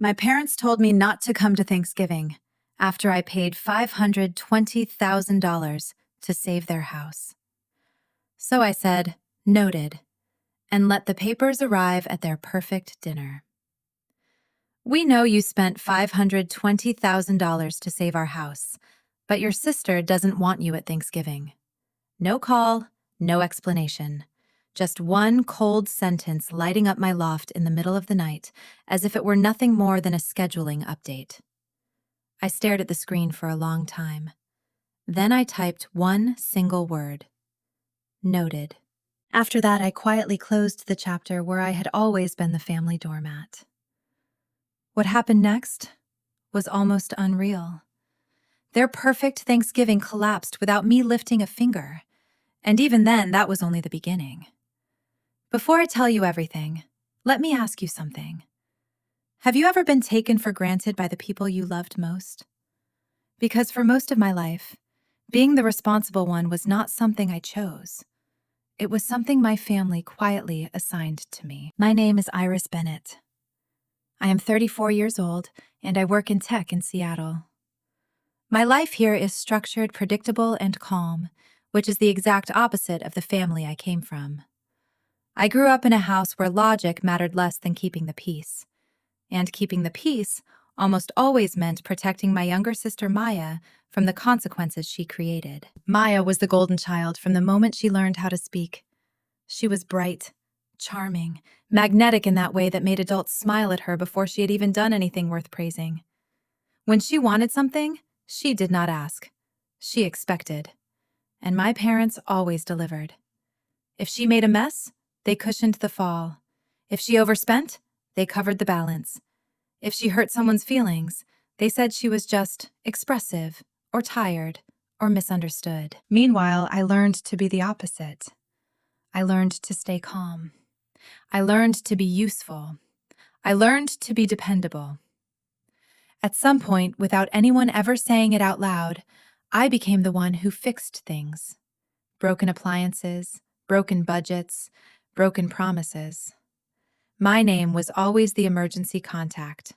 My parents told me not to come to Thanksgiving after I paid $520,000 to save their house. So I said, noted, and let the papers arrive at their perfect dinner. We know you spent $520,000 to save our house, but your sister doesn't want you at Thanksgiving. No call, no explanation. Just one cold sentence lighting up my loft in the middle of the night, as if it were nothing more than a scheduling update. I stared at the screen for a long time. Then I typed one single word. Noted. After that, I quietly closed the chapter where I had always been the family doormat. What happened next was almost unreal. Their perfect Thanksgiving collapsed without me lifting a finger, and even then, that was only the beginning. Before I tell you everything, let me ask you something. Have you ever been taken for granted by the people you loved most? Because for most of my life, being the responsible one was not something I chose. It was something my family quietly assigned to me. My name is Iris Bennett. I am 34 years old, and I work in tech in Seattle. My life here is structured, predictable, and calm, which is the exact opposite of the family I came from. I grew up in a house where logic mattered less than keeping the peace. And keeping the peace almost always meant protecting my younger sister Maya from the consequences she created. Maya was the golden child from the moment she learned how to speak. She was bright, charming, magnetic in that way that made adults smile at her before she had even done anything worth praising. When she wanted something, she did not ask. She expected. And my parents always delivered. If she made a mess, they cushioned the fall. If she overspent, they covered the balance. If she hurt someone's feelings, they said she was just expressive, or tired, or misunderstood. Meanwhile, I learned to be the opposite. I learned to stay calm. I learned to be useful. I learned to be dependable. At some point, without anyone ever saying it out loud, I became the one who fixed things. Broken appliances, broken budgets, broken promises. My name was always the emergency contact.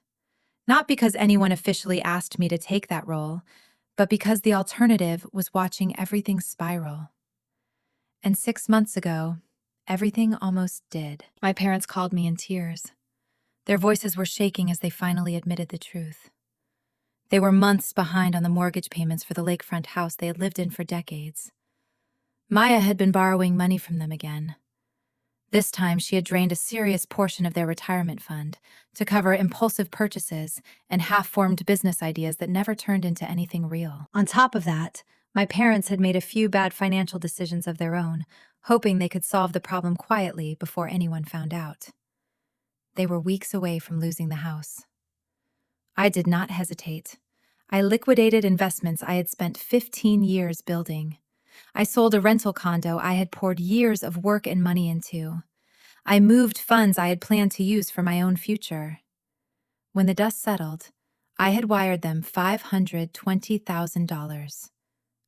Not because anyone officially asked me to take that role, but because the alternative was watching everything spiral. And 6 months ago, everything almost did. My parents called me in tears. Their voices were shaking as they finally admitted the truth. They were months behind on the mortgage payments for the lakefront house they had lived in for decades. Maya had been borrowing money from them again. This time, she had drained a serious portion of their retirement fund to cover impulsive purchases and half-formed business ideas that never turned into anything real. On top of that, my parents had made a few bad financial decisions of their own, hoping they could solve the problem quietly before anyone found out. They were weeks away from losing the house. I did not hesitate. I liquidated investments I had spent 15 years building. I sold a rental condo I had poured years of work and money into. I moved funds I had planned to use for my own future. When the dust settled, I had wired them $520,000.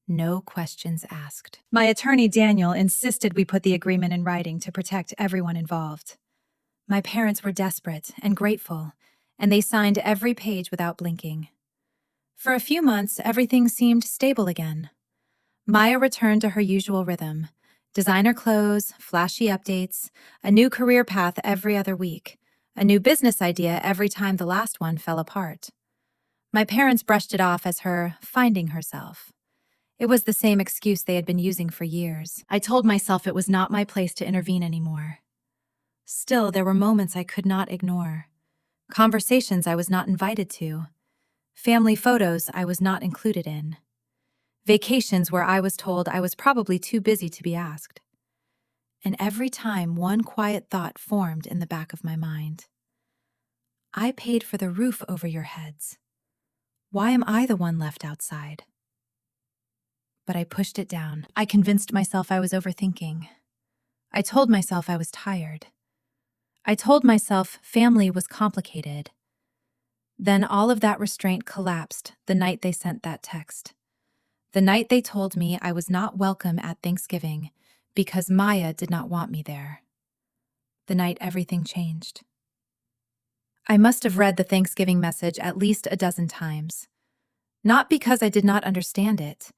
No questions asked. My attorney, Daniel, insisted we put the agreement in writing to protect everyone involved. My parents were desperate and grateful, and they signed every page without blinking. For a few months, everything seemed stable again. Maya returned to her usual rhythm: designer clothes, flashy updates, a new career path every other week, a new business idea every time the last one fell apart. My parents brushed it off as her finding herself. It was the same excuse they had been using for years. I told myself it was not my place to intervene anymore. Still, there were moments I could not ignore. Conversations I was not invited to. Family photos I was not included in. Vacations where I was told I was probably too busy to be asked. And every time, one quiet thought formed in the back of my mind. I paid for the roof over your heads. Why am I the one left outside? But I pushed it down. I convinced myself I was overthinking. I told myself I was tired. I told myself family was complicated. Then all of that restraint collapsed the night they sent that text. The night they told me I was not welcome at Thanksgiving because Maya did not want me there. The night everything changed. I must have read the Thanksgiving message at least a dozen times. Not because I did not understand it,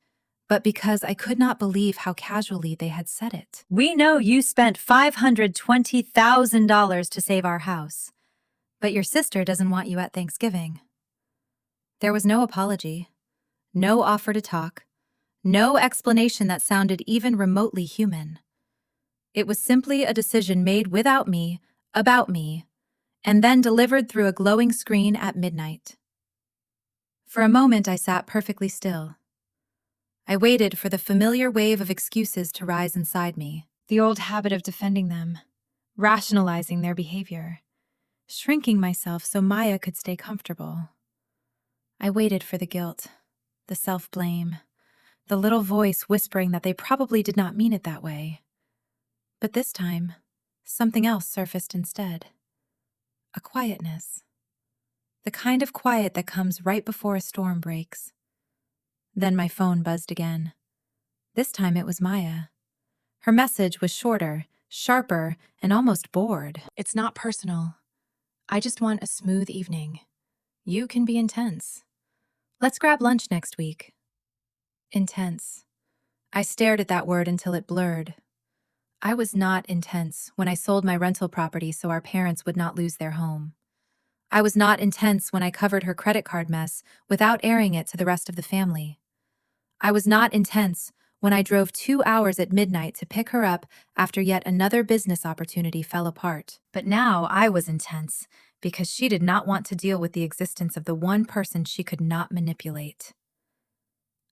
but because I could not believe how casually they had said it. We know you spent $520,000 to save our house, but your sister doesn't want you at Thanksgiving. There was no apology, no offer to talk, no explanation that sounded even remotely human. It was simply a decision made without me, about me, and then delivered through a glowing screen at midnight. For a moment, I sat perfectly still. I waited for the familiar wave of excuses to rise inside me, the old habit of defending them, rationalizing their behavior, shrinking myself so Maya could stay comfortable. I waited for the guilt, the self-blame, the little voice whispering that they probably did not mean it that way. But this time, something else surfaced instead. A quietness. The kind of quiet that comes right before a storm breaks. Then my phone buzzed again. This time it was Maya. Her message was shorter, sharper, and almost bored. It's not personal. I just want a smooth evening. You can be intense. Let's grab lunch next week. Intense. I stared at that word until it blurred. I was not intense when I sold my rental property so our parents would not lose their home. I was not intense when I covered her credit card mess without airing it to the rest of the family. I was not intense when I drove 2 hours at midnight to pick her up after yet another business opportunity fell apart. But now I was intense because she did not want to deal with the existence of the one person she could not manipulate.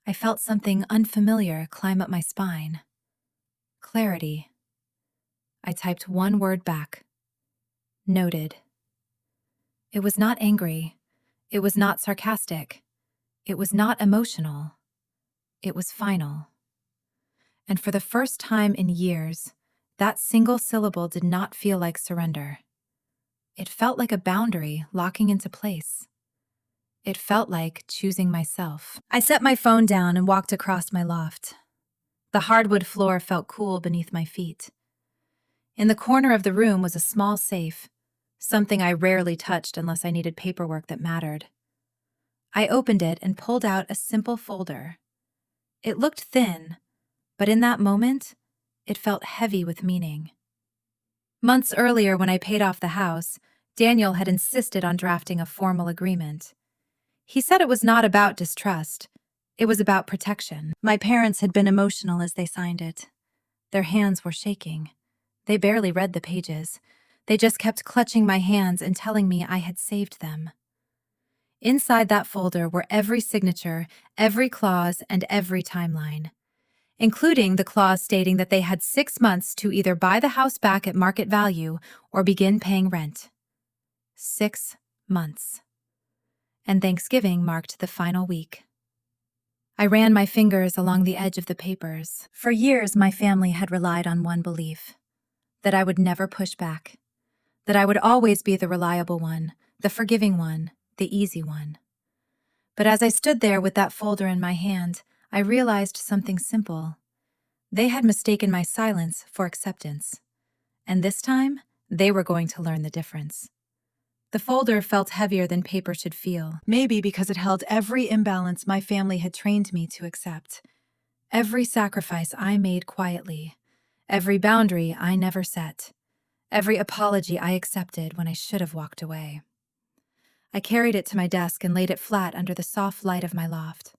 I felt something unfamiliar climb up my spine. Clarity. I typed one word back. Noted. It was not angry. It was not sarcastic. It was not emotional. It was final. And for the first time in years, that single syllable did not feel like surrender. It felt like a boundary locking into place. It felt like choosing myself. I set my phone down and walked across my loft. The hardwood floor felt cool beneath my feet. In the corner of the room was a small safe, something I rarely touched unless I needed paperwork that mattered. I opened it and pulled out a simple folder. It looked thin, but in that moment, it felt heavy with meaning. Months earlier, when I paid off the house, Daniel had insisted on drafting a formal agreement. He said it was not about distrust. It was about protection. My parents had been emotional as they signed it. Their hands were shaking. They barely read the pages. They just kept clutching my hands and telling me I had saved them. Inside that folder were every signature, every clause, and every timeline, including the clause stating that they had 6 months to either buy the house back at market value or begin paying rent. 6 months. And Thanksgiving marked the final week. I ran my fingers along the edge of the papers. For years, my family had relied on one belief: that I would never push back, that I would always be the reliable one, the forgiving one, the easy one. But as I stood there with that folder in my hand, I realized something simple. They had mistaken my silence for acceptance. And this time, they were going to learn the difference. The folder felt heavier than paper should feel, maybe because it held every imbalance my family had trained me to accept. Every sacrifice I made quietly, every boundary I never set, every apology I accepted when I should have walked away. I carried it to my desk and laid it flat under the soft light of my loft.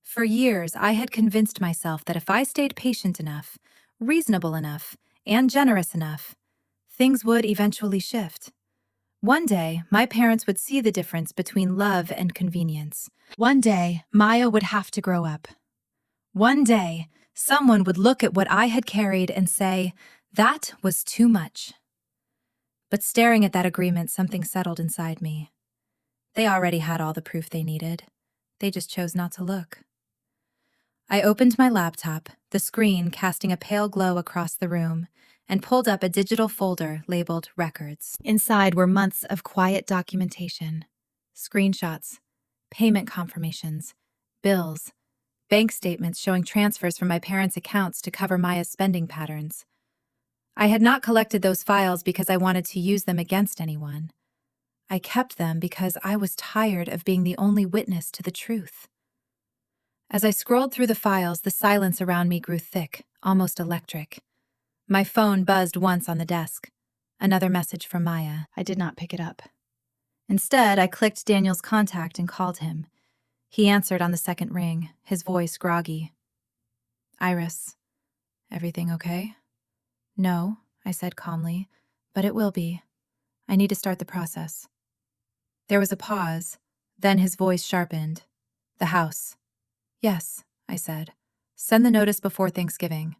For years, I had convinced myself that if I stayed patient enough, reasonable enough, and generous enough, things would eventually shift. One day, my parents would see the difference between love and convenience. One day, Maya would have to grow up. One day, someone would look at what I had carried and say, that was too much. But staring at that agreement, something settled inside me. They already had all the proof they needed. They just chose not to look. I opened my laptop, the screen casting a pale glow across the room, and pulled up a digital folder labeled Records. Inside were months of quiet documentation, screenshots, payment confirmations, bills, bank statements showing transfers from my parents' accounts to cover Maya's spending patterns. I had not collected those files because I wanted to use them against anyone. I kept them because I was tired of being the only witness to the truth. As I scrolled through the files, the silence around me grew thick, almost electric. My phone buzzed once on the desk. Another message from Maya. I did not pick it up. Instead, I clicked Daniel's contact and called him. He answered on the second ring, his voice groggy. Iris, everything okay? No, I said calmly, but it will be. I need to start the process. There was a pause, then his voice sharpened. The house. Yes, I said. Send the notice before Thanksgiving.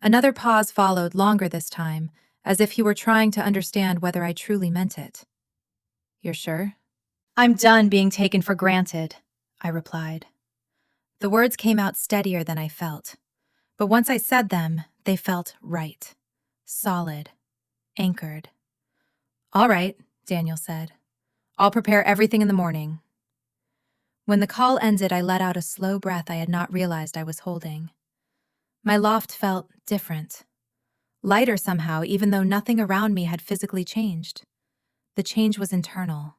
Another pause followed, longer this time, as if he were trying to understand whether I truly meant it. You're sure? I'm done being taken for granted, I replied. The words came out steadier than I felt, but once I said them, they felt right, solid, anchored. All right, Daniel said. I'll prepare everything in the morning. When the call ended, I let out a slow breath I had not realized I was holding. My loft felt different, lighter somehow, even though nothing around me had physically changed. The change was internal.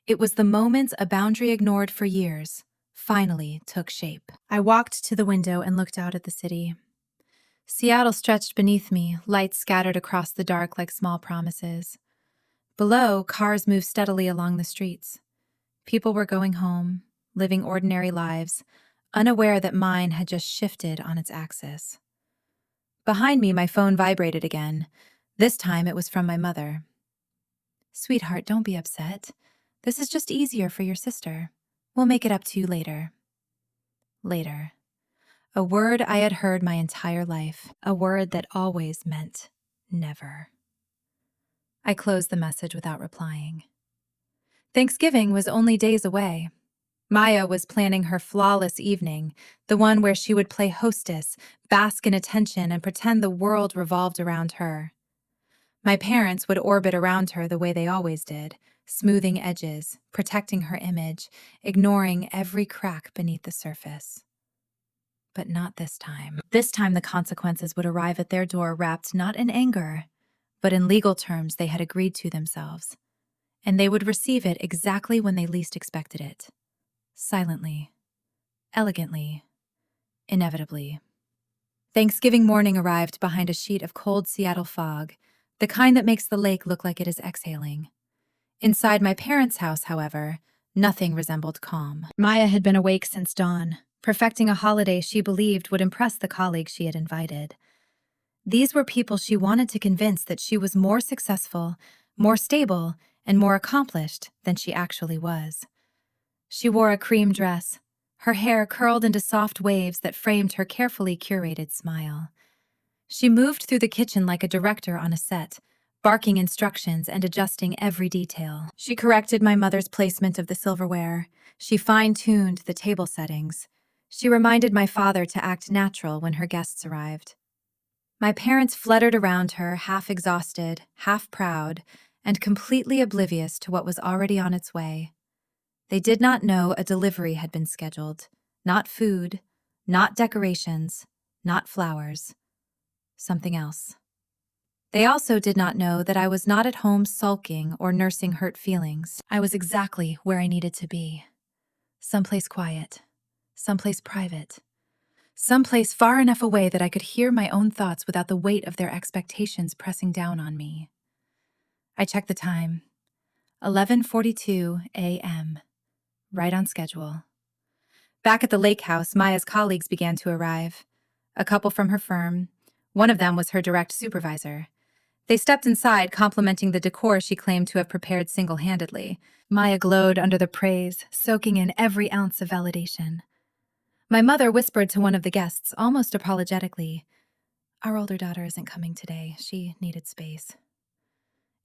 It was the moment a boundary ignored for years finally took shape. I walked to the window and looked out at the city. Seattle stretched beneath me, lights scattered across the dark like small promises. Below, cars moved steadily along the streets. People were going home, living ordinary lives, unaware that mine had just shifted on its axis. Behind me, my phone vibrated again. This time it was from my mother. Sweetheart, don't be upset. This is just easier for your sister. We'll make it up to you later. Later. A word I had heard my entire life, a word that always meant never. I closed the message without replying. Thanksgiving was only days away. Maya was planning her flawless evening, the one where she would play hostess, bask in attention, and pretend the world revolved around her. My parents would orbit around her the way they always did, smoothing edges, protecting her image, ignoring every crack beneath the surface. But not this time. This time the consequences would arrive at their door wrapped not in anger, but in legal terms they had agreed to themselves. And they would receive it exactly when they least expected it. Silently, elegantly, inevitably. Thanksgiving morning arrived behind a sheet of cold Seattle fog, the kind that makes the lake look like it is exhaling. Inside my parents' house, however, nothing resembled calm. Maya had been awake since dawn, perfecting a holiday she believed would impress the colleagues she had invited. These were people she wanted to convince that she was more successful, more stable, and more accomplished than she actually was. She wore a cream dress, her hair curled into soft waves that framed her carefully curated smile. She moved through the kitchen like a director on a set, barking instructions and adjusting every detail. She corrected my mother's placement of the silverware. She fine-tuned the table settings. She reminded my father to act natural when her guests arrived. My parents fluttered around her, half exhausted, half proud, and completely oblivious to what was already on its way. They did not know a delivery had been scheduled. Not food, not decorations, not flowers. Something else. They also did not know that I was not at home sulking or nursing hurt feelings. I was exactly where I needed to be. Someplace quiet. Someplace private. Someplace far enough away that I could hear my own thoughts without the weight of their expectations pressing down on me. I checked the time. 11:42 a.m. Right on schedule. Back at the lake house, Maya's colleagues began to arrive. A couple from her firm. One of them was her direct supervisor. They stepped inside, complimenting the decor she claimed to have prepared single-handedly. Maya glowed under the praise, soaking in every ounce of validation. My mother whispered to one of the guests, almost apologetically, "Our older daughter isn't coming today. She needed space."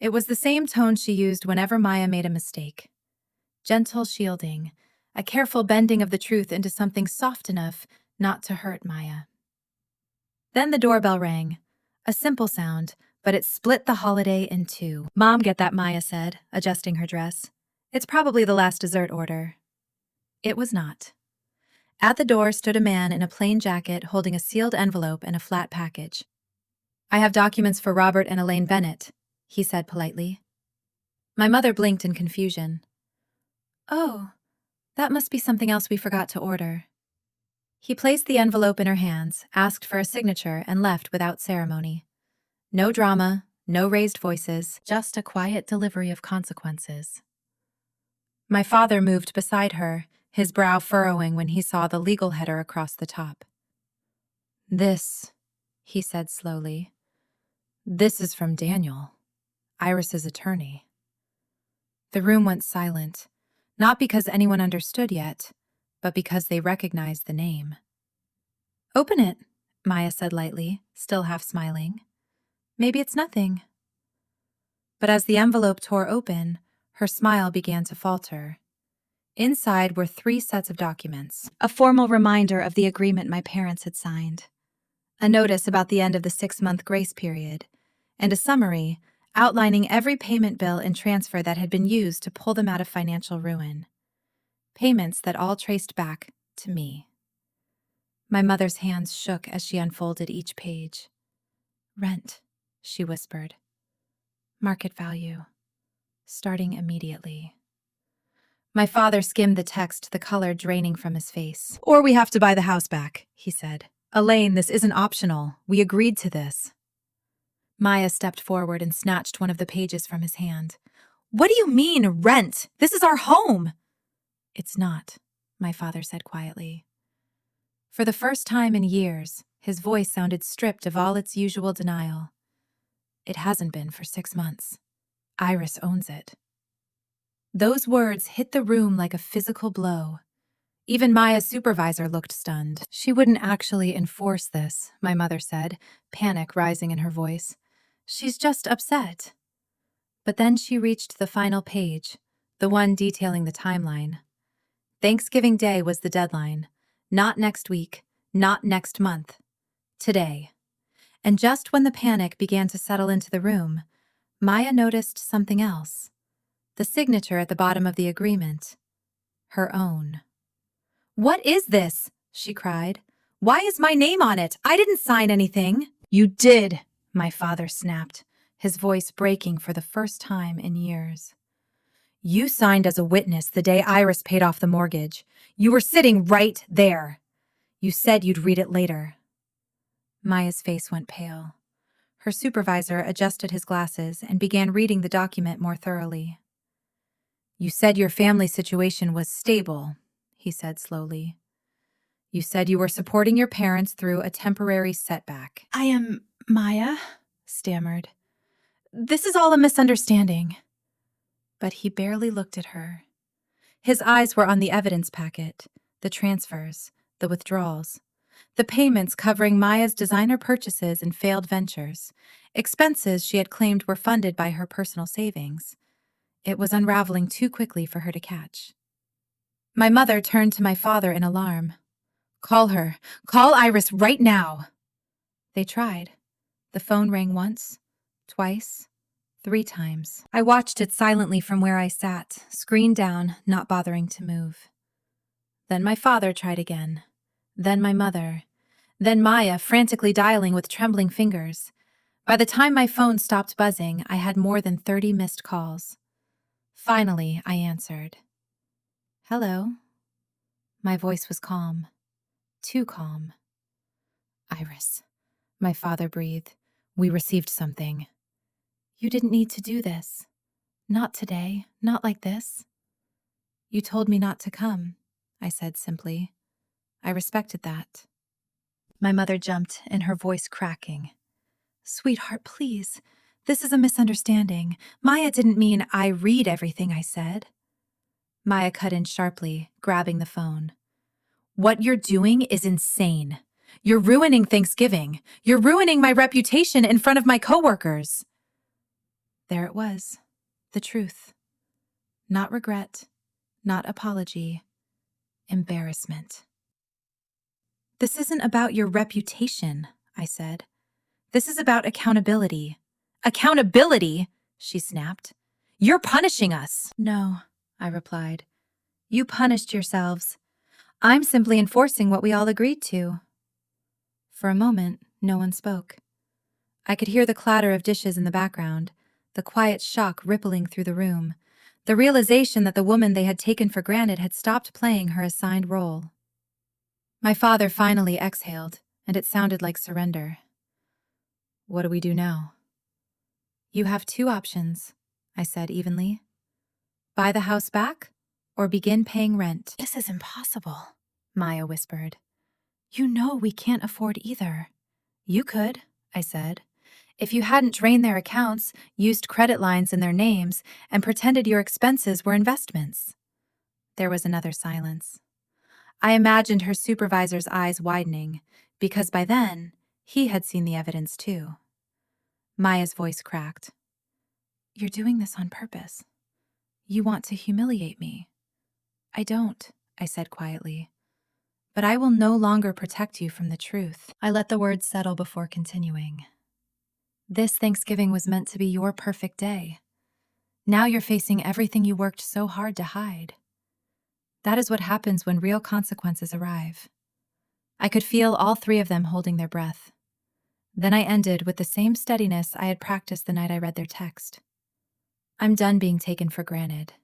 It was the same tone she used whenever Maya made a mistake. Gentle shielding, a careful bending of the truth into something soft enough not to hurt Maya. Then the doorbell rang. A simple sound, but it split the holiday in two. "Mom, get that," Maya said, adjusting her dress. "It's probably the last dessert order." It was not. At the door stood a man in a plain jacket holding a sealed envelope and a flat package. "I have documents for Robert and Elaine Bennett," he said politely. My mother blinked in confusion. Oh, that must be something else we forgot to order. He placed the envelope in her hands, asked for a signature, and left without ceremony. No drama, no raised voices, just a quiet delivery of consequences. My father moved beside her, his brow furrowing when he saw the legal header across the top. This, he said slowly, this is from Daniel, Iris's attorney. The room went silent, not because anyone understood yet, but because they recognized the name. Open it, Maya said lightly, still half smiling. Maybe it's nothing. But as the envelope tore open, her smile began to falter. Inside were 3 sets of documents. A formal reminder of the agreement my parents had signed, a notice about the end of the 6-month grace period, and a summary outlining every payment bill and transfer that had been used to pull them out of financial ruin. Payments that all traced back to me. My mother's hands shook as she unfolded each page. Rent, she whispered. Market value. Starting immediately. My father skimmed the text, the color draining from his face. Or we have to buy the house back, he said. Elaine, this isn't optional. We agreed to this. Maya stepped forward and snatched one of the pages from his hand. What do you mean, rent? This is our home! It's not, my father said quietly. For the first time in years, his voice sounded stripped of all its usual denial. It hasn't been for 6 months. Iris owns it. Those words hit the room like a physical blow. Even Maya's supervisor looked stunned. She wouldn't actually enforce this, my mother said, panic rising in her voice. She's just upset. But then she reached the final page, the one detailing the timeline. Thanksgiving Day was the deadline. Not next week, not next month. Today. And just when the panic began to settle into the room, Maya noticed something else. The signature at the bottom of the agreement. Her own. What is this? She cried. Why is my name on it? I didn't sign anything. You did, my father snapped, his voice breaking for the first time in years. You signed as a witness the day Iris paid off the mortgage. You were sitting right there. You said you'd read it later. Maya's face went pale. Her supervisor adjusted his glasses and began reading the document more thoroughly. You said your family situation was stable, he said slowly. You said you were supporting your parents through a temporary setback. I am Maya, stammered. This is all a misunderstanding. But he barely looked at her. His eyes were on the evidence packet, the transfers, the withdrawals, the payments covering Maya's designer purchases and failed ventures, expenses she had claimed were funded by her personal savings. It was unraveling too quickly for her to catch. My mother turned to my father in alarm. Call her. Call Iris right now. They tried. The phone rang once, twice, 3 times. I watched it silently from where I sat, screen down, not bothering to move. Then my father tried again. Then my mother. Then Maya, frantically dialing with trembling fingers. By the time my phone stopped buzzing, I had more than 30 missed calls. Finally, I answered. Hello. My voice was calm. Too calm. Iris, my father breathed. We received something. You didn't need to do this. Not today, not like this. You told me not to come, I said simply. I respected that. My mother jumped, in her voice cracking. Sweetheart, please. This is a misunderstanding. Maya didn't mean I read everything I said. Maya cut in sharply, grabbing the phone. What you're doing is insane. You're ruining Thanksgiving. You're ruining my reputation in front of my coworkers. There it was. The truth. Not regret. Not apology. Embarrassment. This isn't about your reputation, I said. This is about accountability. Accountability, she snapped. You're punishing us. No, I replied. You punished yourselves. I'm simply enforcing what we all agreed to. For a moment, no one spoke. I could hear the clatter of dishes in the background, the quiet shock rippling through the room, the realization that the woman they had taken for granted had stopped playing her assigned role. My father finally exhaled, and it sounded like surrender. "What do we do now?" "You have two options," I said evenly. "Buy the house back, or begin paying rent." "This is impossible," Maya whispered. "You know we can't afford either." "You could," I said, "if you hadn't drained their accounts, used credit lines in their names, and pretended your expenses were investments." There was another silence. I imagined her supervisor's eyes widening, because by then, he had seen the evidence too. Maya's voice cracked. "You're doing this on purpose. You want to humiliate me." "I don't," I said quietly. "But I will no longer protect you from the truth." I let the words settle before continuing. "This Thanksgiving was meant to be your perfect day. Now you're facing everything you worked so hard to hide. That is what happens when real consequences arrive." I could feel all three of them holding their breath. Then I ended with the same steadiness I had practiced the night I read their text. "I'm done being taken for granted."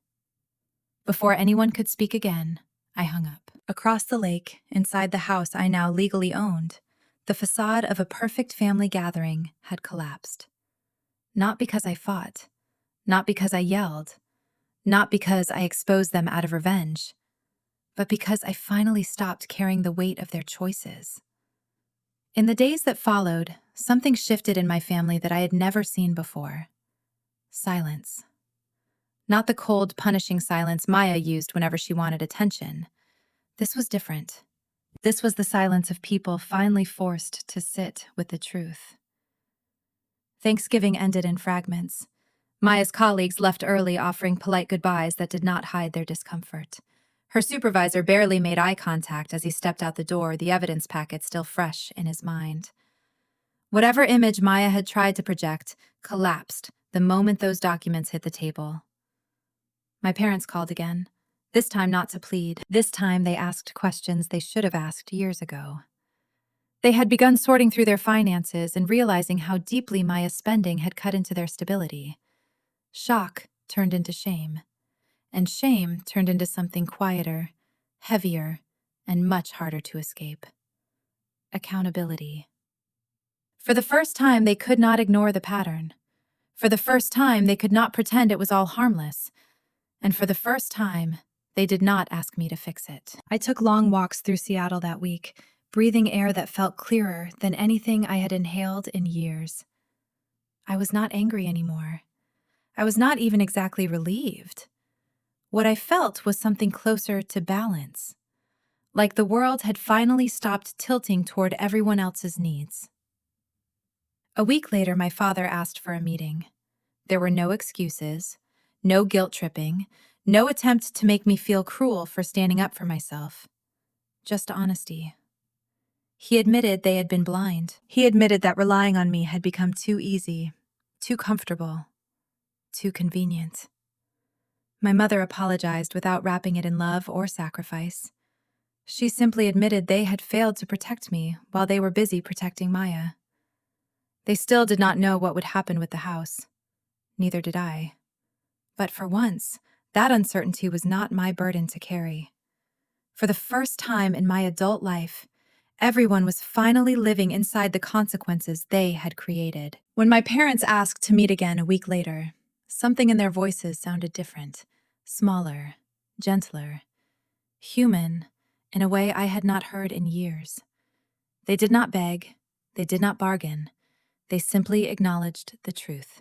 Before anyone could speak again, I hung up. Across the lake, inside the house I now legally owned, the facade of a perfect family gathering had collapsed. Not because I fought, not because I yelled, not because I exposed them out of revenge, but because I finally stopped carrying the weight of their choices. In the days that followed, something shifted in my family that I had never seen before. Silence. Not the cold, punishing silence Maya used whenever she wanted attention. This was different. This was the silence of people finally forced to sit with the truth. Thanksgiving ended in fragments. Maya's colleagues left early, offering polite goodbyes that did not hide their discomfort. Her supervisor barely made eye contact as he stepped out the door, the evidence packet still fresh in his mind. Whatever image Maya had tried to project collapsed the moment those documents hit the table. My parents called again, this time not to plead. This time they asked questions they should have asked years ago. They had begun sorting through their finances and realizing how deeply Maya's spending had cut into their stability. Shock turned into shame, and shame turned into something quieter, heavier, and much harder to escape. Accountability. For the first time, they could not ignore the pattern. For the first time, they could not pretend it was all harmless. And for the first time, they did not ask me to fix it. I took long walks through Seattle that week, breathing air that felt clearer than anything I had inhaled in years. I was not angry anymore. I was not even exactly relieved. What I felt was something closer to balance, like the world had finally stopped tilting toward everyone else's needs. A week later, my father asked for a meeting. There were no excuses, no guilt-tripping, no attempt to make me feel cruel for standing up for myself. Just honesty. He admitted they had been blind. He admitted that relying on me had become too easy, too comfortable, too convenient. My mother apologized without wrapping it in love or sacrifice. She simply admitted they had failed to protect me while they were busy protecting Maya. They still did not know what would happen with the house. Neither did I. But for once, that uncertainty was not my burden to carry. For the first time in my adult life, everyone was finally living inside the consequences they had created. When my parents asked to meet again a week later, something in their voices sounded different, smaller, gentler, human, in a way I had not heard in years. They did not beg, they did not bargain, they simply acknowledged the truth.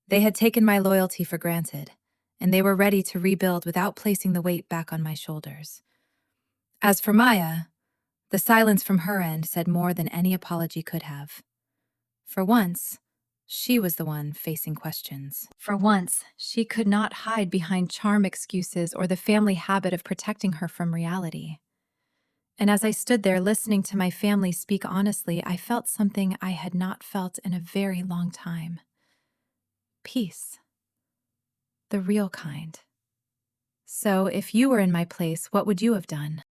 They had taken my loyalty for granted, and they were ready to rebuild without placing the weight back on my shoulders. As for Maya, the silence from her end said more than any apology could have. For once, she was the one facing questions. For once, she could not hide behind charm excuses or the family habit of protecting her from reality. And as I stood there listening to my family speak honestly, I felt something I had not felt in a very long time. Peace. The real kind. So, if you were in my place, what would you have done?